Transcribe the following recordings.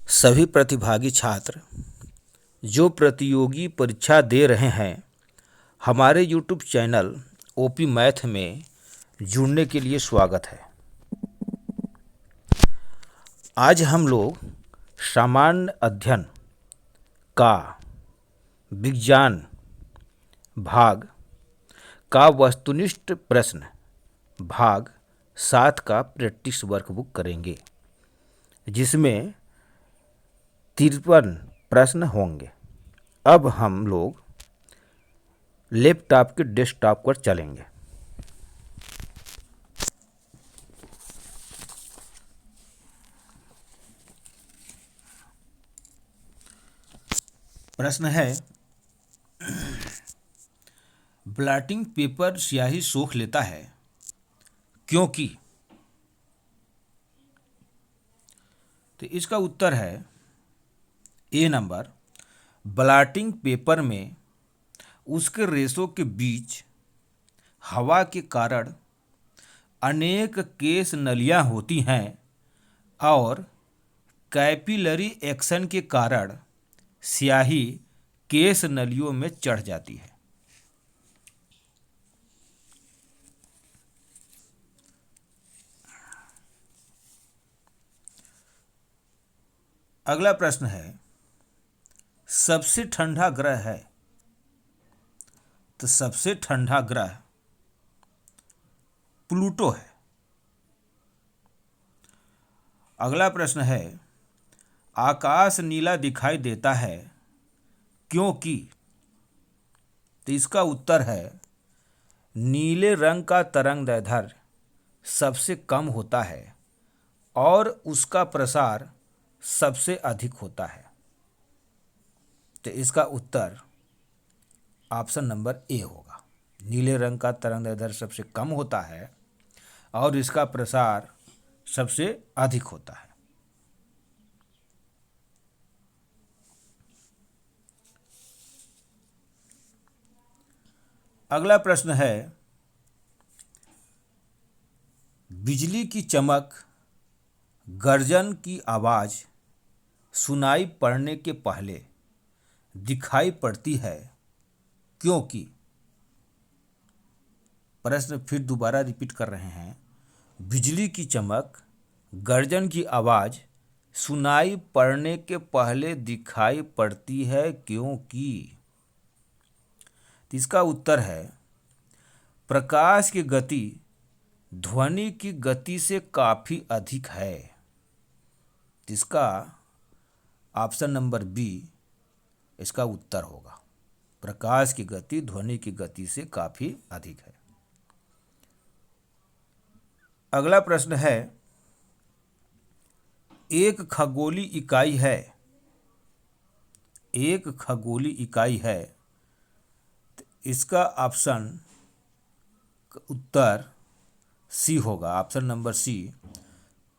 सभी प्रतिभागी छात्र जो प्रतियोगी परीक्षा दे रहे हैं हमारे यूट्यूब चैनल ओपी मैथ में जुड़ने के लिए स्वागत है। आज हम लोग सामान्य अध्ययन का विज्ञान भाग का वस्तुनिष्ठ प्रश्न भाग 7 का प्रैक्टिस वर्कबुक करेंगे, जिसमें 53 प्रश्न होंगे। अब हम लोग लैपटॉप के डेस्कटॉप पर चलेंगे। प्रश्न है, ब्लॉटिंग पेपर स्याही सोख लेता है क्योंकि। तो इसका उत्तर है ए नंबर, ब्लॉटिंग पेपर में उसके रेशों के बीच हवा के कारण अनेक केस नलियां होती हैं और कैपिलरी एक्शन के कारण स्याही केस नलियों में चढ़ जाती है। अगला प्रश्न है, सबसे ठंडा ग्रह है। तो सबसे ठंडा ग्रह प्लूटो है। अगला प्रश्न है, आकाश नीला दिखाई देता है क्योंकि। तो इसका उत्तर है, नीले रंग का तरंगदैर्ध्य सबसे कम होता है और उसका प्रसार सबसे अधिक होता है। तो इसका उत्तर ऑप्शन नंबर ए होगा। नीले रंग का तरंगदैर्ध्य सबसे कम होता है और इसका प्रसार सबसे अधिक होता है। अगला प्रश्न है, बिजली की चमक गर्जन की आवाज सुनाई पड़ने के पहले दिखाई पड़ती है क्योंकि। प्रश्न फिर दोबारा रिपीट कर रहे हैं, बिजली की चमक गर्जन की आवाज सुनाई पड़ने के पहले दिखाई पड़ती है क्योंकि। इसका उत्तर है, प्रकाश की गति ध्वनि की गति से काफी अधिक है। इसका ऑप्शन नंबर बी इसका उत्तर होगा। प्रकाश की गति ध्वनि की गति से काफी अधिक है। अगला प्रश्न है, एक खगोलीय इकाई है। एक खगोलीय इकाई है। इसका ऑप्शन उत्तर सी होगा। ऑप्शन नंबर सी,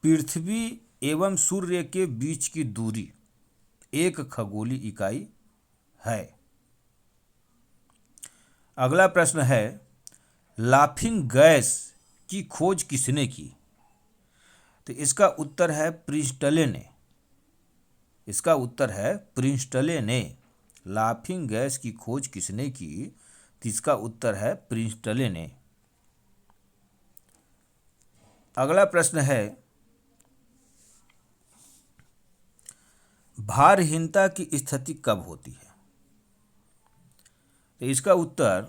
पृथ्वी एवं सूर्य के बीच की दूरी एक खगोलीय इकाई है। अगला प्रश्न है, लाफिंग गैस की खोज किसने की। तो इसका उत्तर है प्रिंस्टले ने। इसका उत्तर है प्रिंस्टले ने। लाफिंग गैस की खोज किसने की। तो इसका उत्तर है प्रिंस्टले ने। अगला प्रश्न है, भारहीनता की स्थिति कब होती है। तो इसका उत्तर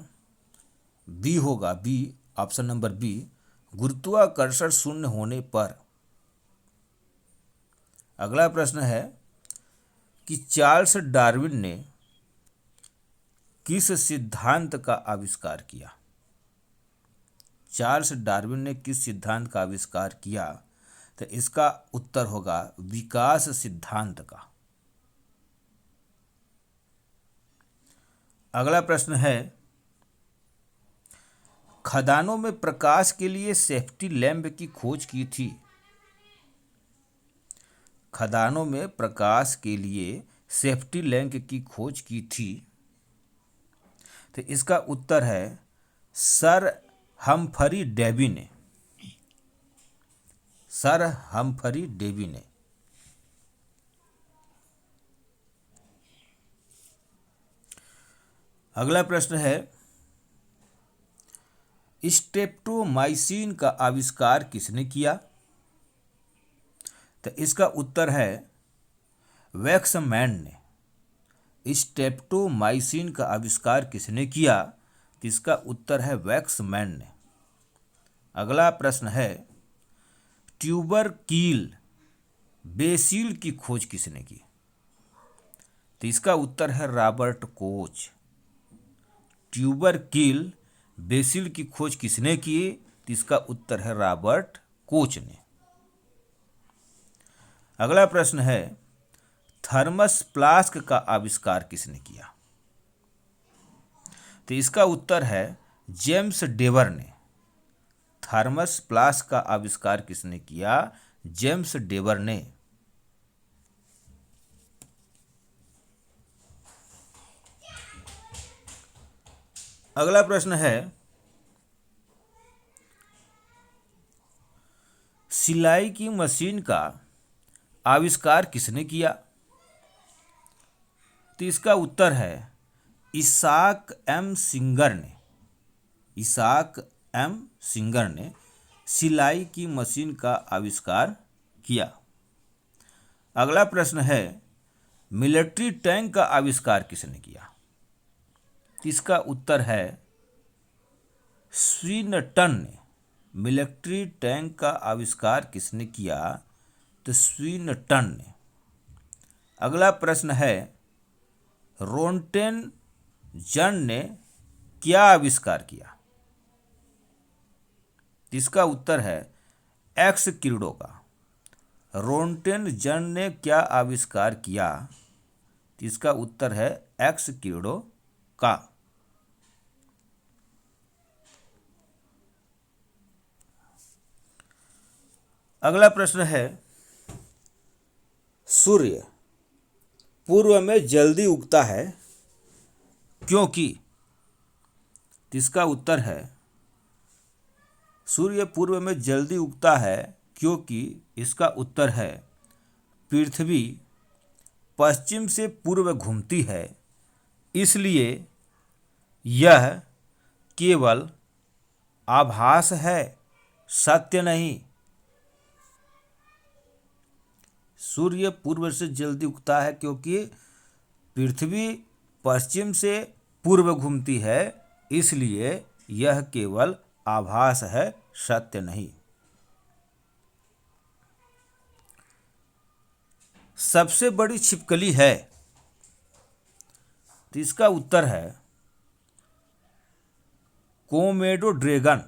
बी होगा। बी, ऑप्शन नंबर बी, गुरुत्वाकर्षण शून्य होने पर। अगला प्रश्न है कि चार्ल्स डार्विन ने किस सिद्धांत का आविष्कार किया। चार्ल्स डार्विन ने किस सिद्धांत का आविष्कार किया। तो इसका उत्तर होगा विकास सिद्धांत का। अगला प्रश्न है, खदानों में प्रकाश के लिए सेफ्टी लैंप की खोज की थी। खदानों में प्रकाश के लिए सेफ्टी लैंप की खोज की थी। तो इसका उत्तर है सर हम्फ्री डेवी ने। सर हम्फ्री डेवी ने। अगला प्रश्न है, स्ट्रेप्टोमाइसिन का आविष्कार किसने किया? तो इसका उत्तर है वैक्समैन ने। स्ट्रेप्टोमाइसिन का आविष्कार किसने किया? तो इसका उत्तर है वैक्समैन ने। अगला प्रश्न है, ट्यूबरकिल बेसिल की खोज किसने की? तो इसका उत्तर है रॉबर्ट कोच। ट्यूबरकिल बेसिल की खोज किसने की? तो इसका उत्तर है रॉबर्ट कोच ने। अगला प्रश्न है, थर्मस फ्लास्क का आविष्कार किसने किया? तो इसका उत्तर है जेम्स डेवर ने। थर्मस फ्लास्क का आविष्कार किसने किया? जेम्स डेवर ने। अगला प्रश्न है, सिलाई की मशीन का आविष्कार किसने किया? तो इसका उत्तर है इसाक एम सिंगर ने। इसाक एम सिंगर ने सिलाई की मशीन का आविष्कार किया। अगला प्रश्न है, मिलिट्री टैंक का आविष्कार किसने किया? इसका उत्तर है स्वीनटन ने। मिलिट्री टैंक का आविष्कार किसने किया? तो स्वीनटन ने। अगला प्रश्न है, रोन्टेन जन ने क्या आविष्कार किया? इसका उत्तर है एक्स किरणों का। रोन्टेन जन ने क्या आविष्कार किया? इसका उत्तर है एक्स किरणों का। अगला प्रश्न है, सूर्य पूर्व में जल्दी उगता है क्योंकि? इसका उत्तर है सूर्य पूर्व में जल्दी उगता है क्योंकि इसका उत्तर है पृथ्वी पश्चिम से पूर्व घूमती है, इसलिए यह केवल आभास है, सत्य नहीं। सूर्य पूर्व से जल्दी उगता है क्योंकि पृथ्वी पश्चिम से पूर्व घूमती है, इसलिए यह केवल आभास है, सत्य नहीं। सबसे बड़ी छिपकली है? तो इसका उत्तर है कोमोडो ड्रैगन।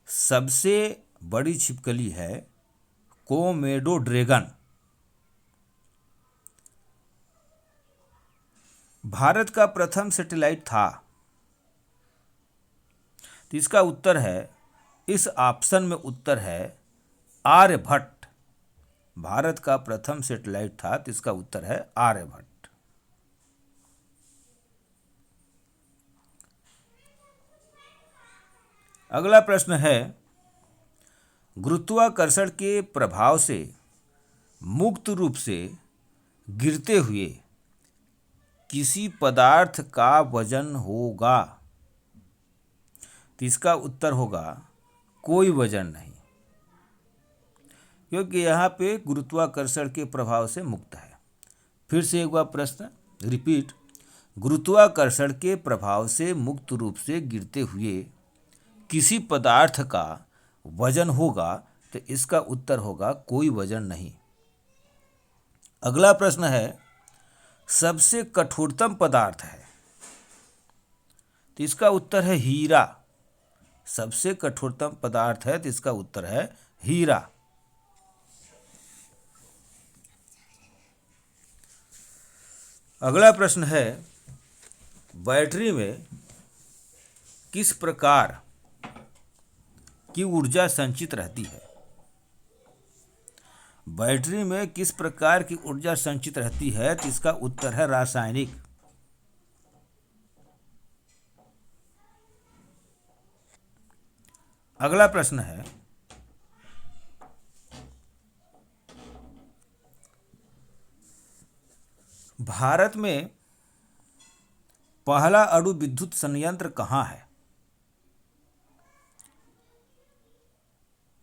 सबसे बड़ी छिपकली है कोमोडो ड्रैगन। भारत का प्रथम सैटेलाइट था? तो इसका उत्तर है, इस ऑप्शन में उत्तर है आर्यभट्ट। भारत का प्रथम सैटेलाइट था, तो इसका उत्तर है आर्यभट्ट। अगला प्रश्न है, गुरुत्वाकर्षण के प्रभाव से मुक्त रूप से गिरते हुए किसी पदार्थ का वजन होगा? तो इसका उत्तर होगा कोई वजन नहीं, क्योंकि यहाँ पे गुरुत्वाकर्षण के प्रभाव से मुक्त है। फिर से एक बार प्रश्न रिपीट, गुरुत्वाकर्षण के प्रभाव से मुक्त रूप से गिरते हुए किसी पदार्थ का वजन होगा? तो इसका उत्तर होगा कोई वजन नहीं। अगला प्रश्न है, सबसे कठोरतम पदार्थ है? तो इसका उत्तर है हीरा। सबसे कठोरतम पदार्थ है, तो इसका उत्तर है हीरा। अगला प्रश्न है, बैटरी में किस प्रकार की ऊर्जा संचित रहती है? बैटरी में किस प्रकार की ऊर्जा संचित रहती है? तो इसका उत्तर है रासायनिक। अगला प्रश्न है, भारत में पहला अणु विद्युत संयंत्र कहाँ है?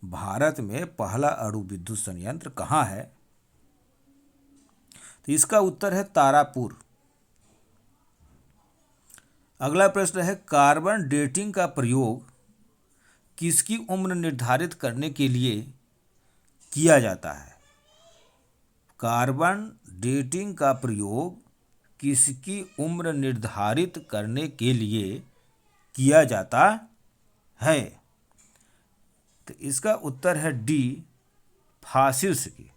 भारत में पहला अणु विद्युत संयंत्र कहाँ है? तो इसका उत्तर है तारापुर। अगला प्रश्न है कार्बन डेटिंग का प्रयोग किसकी उम्र निर्धारित करने के लिए किया जाता है? कार्बन डेटिंग का प्रयोग किसकी उम्र निर्धारित करने के लिए किया जाता है? तो इसका उत्तर है डी, फासिल्स की।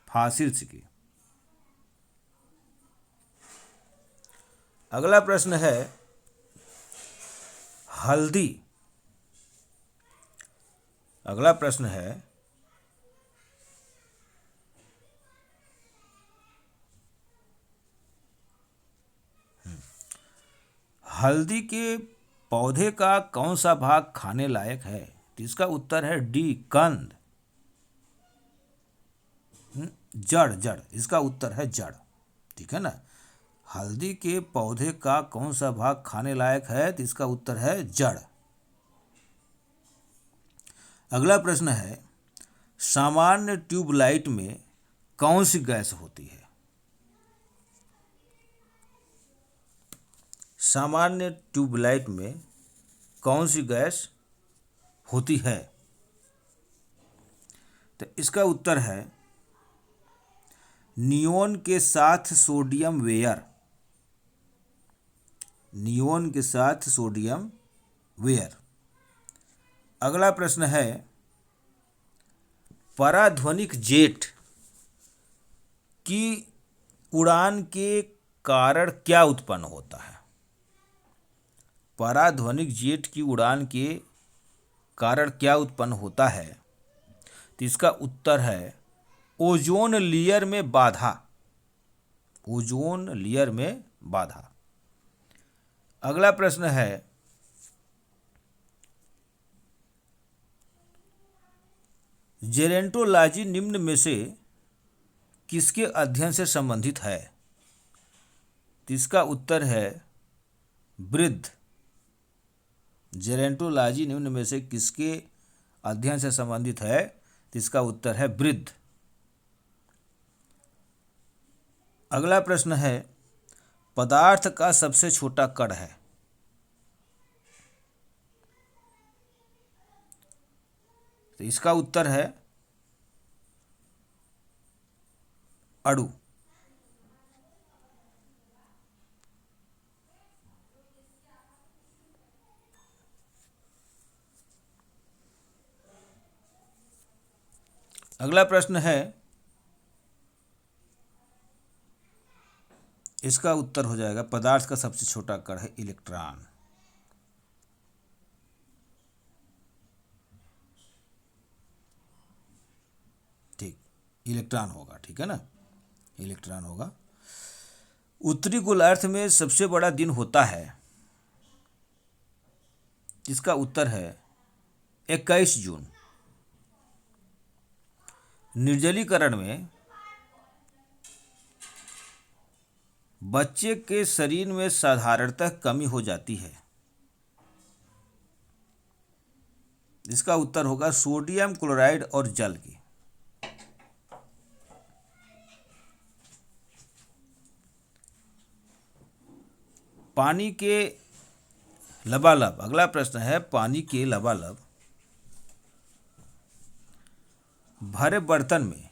फासिल्स की। अगला प्रश्न है हल्दी। अगला प्रश्न है हल्दी के पौधे का कौन सा भाग खाने लायक है? तो इसका उत्तर है डी, कंद। जड़। जड़, इसका उत्तर है जड़। ठीक है ना। हल्दी के पौधे का कौन सा भाग खाने लायक है? तो इसका उत्तर है जड़। अगला प्रश्न है सामान्य ट्यूबलाइट में कौन सी गैस होती है? सामान्य ट्यूबलाइट में कौन सी गैस होती है? तो इसका उत्तर है नियोन के साथ सोडियम वेयर। नियोन के साथ सोडियम वेयर। अगला प्रश्न है पराध्वनिक जेट की उड़ान के कारण क्या उत्पन्न होता है? पराध्वनिक जेट की उड़ान के कारण क्या उत्पन्न होता है? तो इसका उत्तर है ओजोन लेयर में बाधा। ओजोन लेयर में बाधा। अगला प्रश्न है जेरोंटोलॉजी निम्न में से किसके अध्ययन से संबंधित है? तो इसका उत्तर है वृद्ध। जेरोंटोलॉजी निम्न में से किसके अध्ययन से संबंधित है? तो इसका उत्तर है वृद्ध। अगला प्रश्न है पदार्थ का सबसे छोटा कण है? तो इसका उत्तर है अणु। अगला प्रश्न है इसका उत्तर हो जाएगा पदार्थ का सबसे छोटा कण है इलेक्ट्रॉन। ठीक, इलेक्ट्रॉन होगा। ठीक है ना, इलेक्ट्रॉन होगा। उत्तरी गोलार्ध में सबसे बड़ा दिन होता है? इसका उत्तर है 21 जून। निर्जलीकरण में बच्चे के शरीर में साधारणतः कमी हो जाती है। इसका उत्तर होगा सोडियम क्लोराइड और जल की। पानी के लबालब। अगला प्रश्न है पानी के लबालब भरे बर्तन में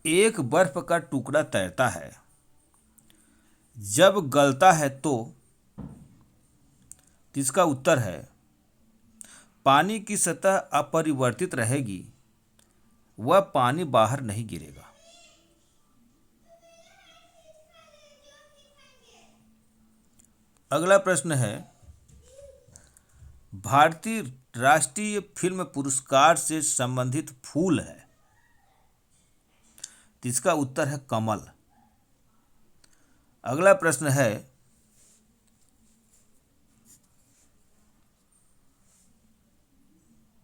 एक बर्फ का टुकड़ा तैरता है, जब गलता है तो इसका उत्तर है पानी की सतह अपरिवर्तित रहेगी, वह पानी बाहर नहीं गिरेगा। अगला प्रश्न है भारतीय राष्ट्रीय फिल्म पुरस्कार से संबंधित फूल है? इसका उत्तर है कमल। अगला प्रश्न है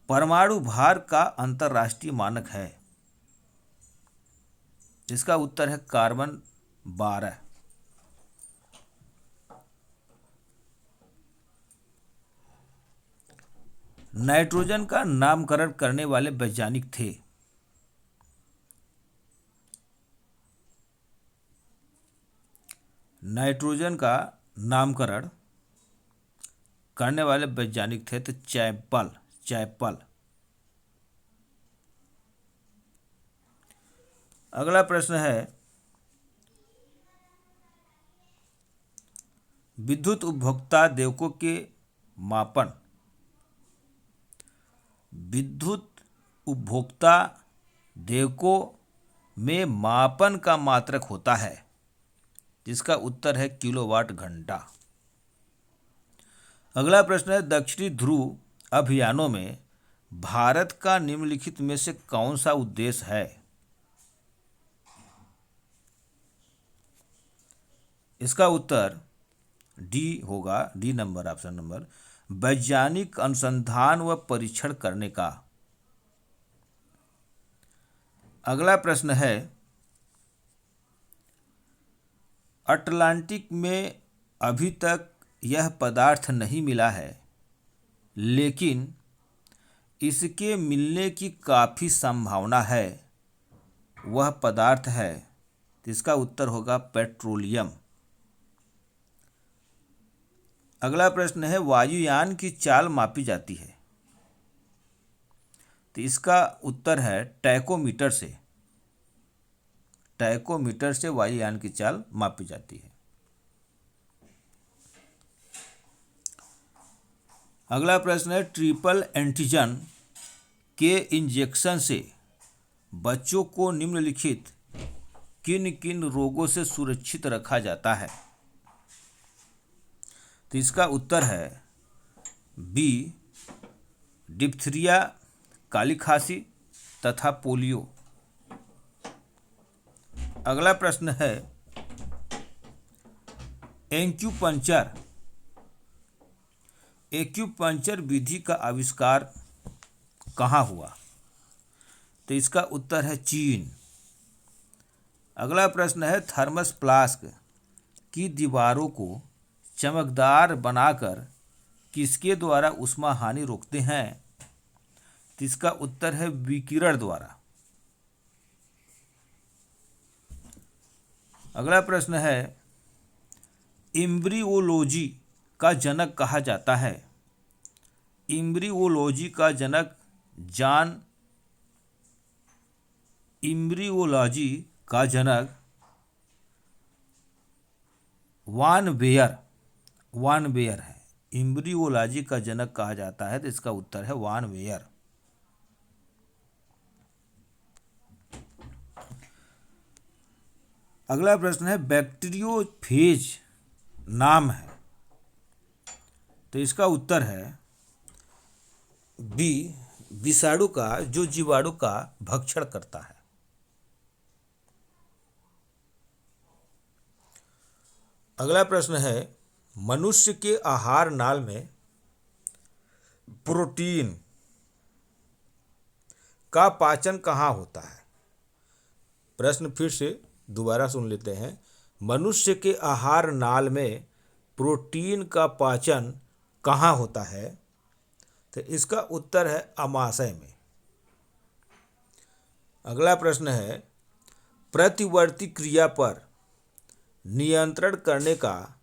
परमाणु भार का अंतरराष्ट्रीय मानक है? इसका उत्तर है कार्बन 12। नाइट्रोजन का नामकरण करने वाले वैज्ञानिक थे? नाइट्रोजन का नामकरण करने वाले वैज्ञानिक थे तो चैपल। अगला प्रश्न है, विद्युत उपभोक्ता देवकों के मापन। विद्युत उपभोक्ता देवकों में मापन का मात्रक होता है, जिसका उत्तर है किलोवाट घंटा। अगला प्रश्न है, दक्षिणी ध्रुव अभियानों में भारत का निम्नलिखित में से कौन सा उद्देश्य है? इसका उत्तर डी होगा, डी नंबर, ऑप्शन नंबर, वैज्ञानिक अनुसंधान व परीक्षण करने का। अगला प्रश्न है, अटलांटिक में अभी तक यह पदार्थ नहीं मिला है, लेकिन इसके मिलने की काफ़ी संभावना है। वह पदार्थ है, इसका उत्तर होगा पेट्रोलियम। अगला प्रश्न है, वायुयान की चाल मापी जाती है, तो इसका उत्तर है टैकोमीटर से। टैकोमीटर से वायुयान की चाल मापी जाती है। अगला प्रश्न है, ट्रिपल एंटीजन के इंजेक्शन से बच्चों को निम्नलिखित किन किन रोगों से सुरक्षित रखा जाता है? तो इसका उत्तर है बी, डिप्थीरिया, काली खांसी तथा पोलियो। अगला प्रश्न है, एक्यूपंक्चर विधि का आविष्कार कहाँ हुआ? तो इसका उत्तर है चीन। अगला प्रश्न है, थर्मस फ्लास्क की दीवारों को चमकदार बनाकर किसके द्वारा ऊष्मा हानि रोकते हैं? तो इसका उत्तर है विकिरण द्वारा। अगला प्रश्न है, एम्ब्रियोलॉजी का जनक कहा जाता है? एम्ब्रियोलॉजी का जनक वान बेयर है। एम्ब्रियोलॉजी का जनक कहा जाता है, तो इसका उत्तर है वान बेयर। अगला प्रश्न है, बैक्टीरियोफेज नाम है, तो इसका उत्तर है बी, विषाणु का जो जीवाणु का भक्षण करता है। अगला प्रश्न है, मनुष्य के आहार नाल में प्रोटीन का पाचन कहाँ होता है? प्रश्न फिर से दोबारा सुन लेते हैं। मनुष्य के आहार नाल में प्रोटीन का पाचन कहाँ होता है? तो इसका उत्तर है आमाशय में। अगला प्रश्न है, प्रतिवर्ती क्रिया पर नियंत्रण करने का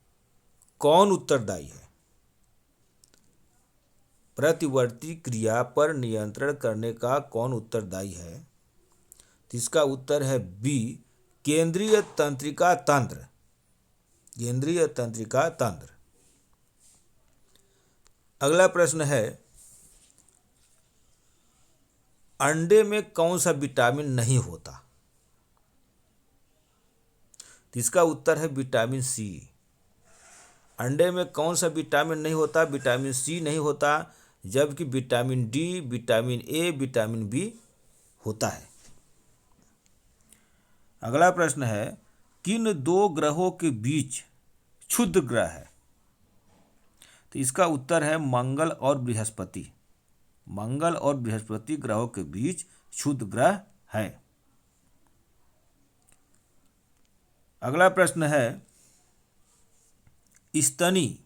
कौन उत्तरदायी है? प्रतिवर्ती क्रिया पर नियंत्रण करने का कौन उत्तरदायी है? तो इसका उत्तर है बी, केंद्रीय तंत्रिका तंत्र। केंद्रीय तंत्रिका तंत्र। अगला प्रश्न है, अंडे में कौन सा विटामिन नहीं होता? तो इसका उत्तर है विटामिन सी। अंडे में कौन सा विटामिन नहीं होता? विटामिन सी नहीं होता, जबकि vitamin D, vitamin A, vitamin B होता है। अगला प्रश्न है, किन दो ग्रहों के बीच क्षुद्र ग्रह है? तो इसका उत्तर है मंगल और बृहस्पति। मंगल और बृहस्पति ग्रहों के बीच क्षुद्र ग्रह है। अगला प्रश्न है, स्तनी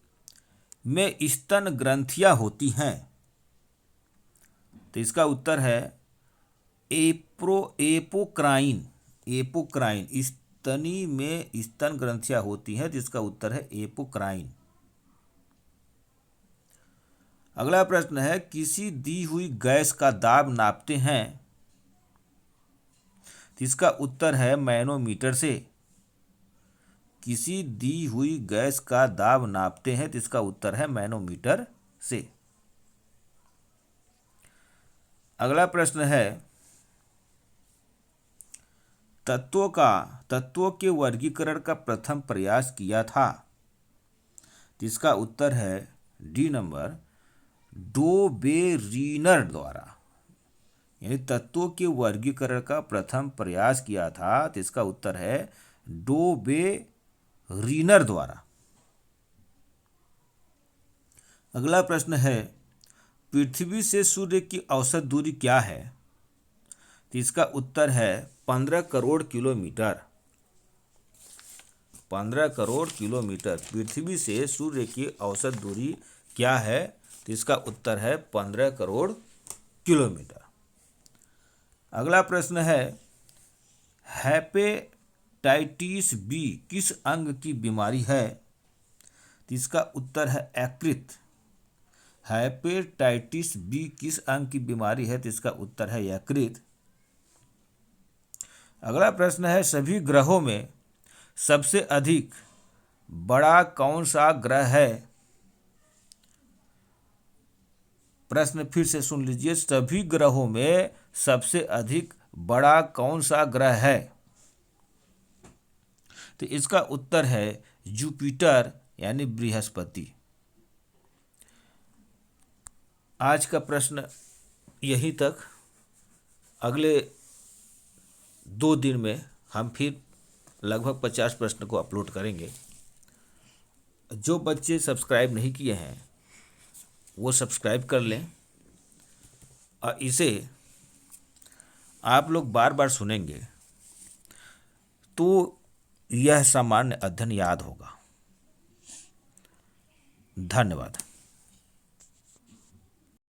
में स्तन ग्रंथियां होती हैं, तो इसका उत्तर है एपोक्राइन। एपोक्राइन, स्तनी में स्तन ग्रंथियां होती हैं, जिसका उत्तर है एपोक्राइन। अगला प्रश्न है, किसी दी हुई गैस का दाब नापते हैं, तो इसका उत्तर है मैनोमीटर से। किसी दी हुई गैस का दाब नापते हैं, तो इसका उत्तर है मैनोमीटर से। अगला प्रश्न है, तत्वों के वर्गीकरण का प्रथम प्रयास किया था, तो इसका उत्तर है डी नंबर, डोबेरीनर द्वारा। यानी तत्वों के वर्गीकरण का प्रथम प्रयास किया था, तो इसका उत्तर है डोबेरीनर द्वारा। अगला प्रश्न है, पृथ्वी से सूर्य की औसत दूरी क्या है, तो इसका उत्तर है 15 करोड़ किलोमीटर। 15 करोड़ किलोमीटर पृथ्वी से सूर्य की औसत दूरी क्या है, तो इसका उत्तर है 15 करोड़ किलोमीटर। अगला प्रश्न है, हेपेटाइटिस बी किस अंग की बीमारी है, तो इसका उत्तर है यकृत। हेपेटाइटिस बी किस अंग की बीमारी है, तो इसका उत्तर है यकृत। अगला प्रश्न है, सभी ग्रहों में सबसे अधिक बड़ा कौन सा ग्रह है। प्रश्न फिर से सुन लीजिए, सभी ग्रहों में सबसे अधिक बड़ा कौन सा ग्रह है, तो इसका उत्तर है जुपिटर यानी बृहस्पति। आज का प्रश्न यहीं तक। अगले 2 दिन में हम फिर लगभग 50 प्रश्न को अपलोड करेंगे। जो बच्चे सब्सक्राइब नहीं किए हैं वो सब्सक्राइब कर लें, और इसे आप लोग बार बार सुनेंगे तो यह सामान्य अध्ययन याद होगा। धन्यवाद।